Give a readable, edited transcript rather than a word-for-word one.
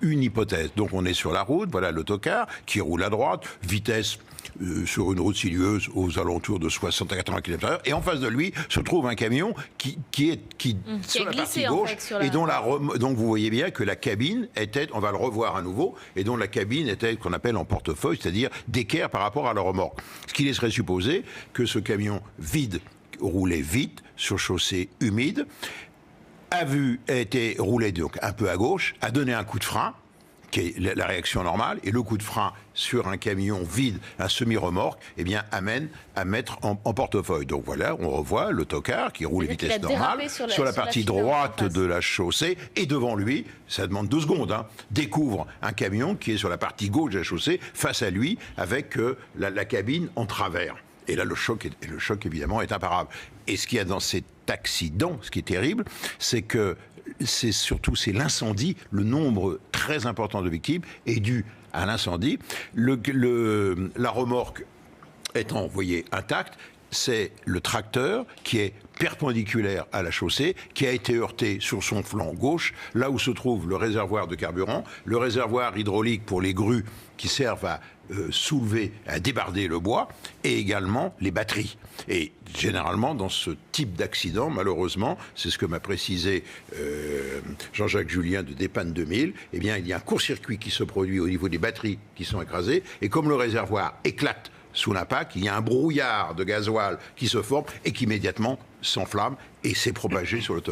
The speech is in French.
une hypothèse. Donc on est sur la route, voilà l'autocar qui roule à droite, vitesse sur une route sinueuse aux alentours de 60 à 80 km/h, et en face de lui se trouve un camion qui sur la partie gauche, et donc vous voyez bien que la cabine était, on va le revoir à nouveau, et dont la cabine était qu'on appelle en portefeuille, c'est-à-dire d'équerre par rapport à la remorque. Ce qui laisserait supposer que ce camion vide roulait vite sur chaussée humide, a été roulé donc un peu à gauche, a donné un coup de frein, qui est la réaction normale, et le coup de frein sur un camion vide, un semi-remorque, eh bien, amène à mettre en portefeuille. Donc voilà, on revoit l'autocar qui roule à vitesse normale sur la partie droite de la chaussée, et devant lui, ça demande 2 secondes, découvre un camion qui est sur la partie gauche de la chaussée, face à lui, avec la cabine en travers. Et là, le choc, évidemment, est imparable. Et ce qu'il y a dans cet accident, ce qui est terrible, c'est que c'est l'incendie. Le nombre très important de victimes est dû à l'incendie. La remorque étant, vous voyez, intacte, c'est le tracteur qui est perpendiculaire à la chaussée, qui a été heurté sur son flanc gauche, là où se trouve le réservoir de carburant, le réservoir hydraulique pour les grues qui servent à soulever, à débarder le bois, et également les batteries. Et généralement, dans ce type d'accident, malheureusement, c'est ce que m'a précisé Jean-Jacques Julien de Dépanne 2000, eh bien, il y a un court-circuit qui se produit au niveau des batteries qui sont écrasées, et comme le réservoir éclate sous l'impact, il y a un brouillard de gasoil qui se forme et qui immédiatement s'enflamme et s'est propagé sur l'autobus.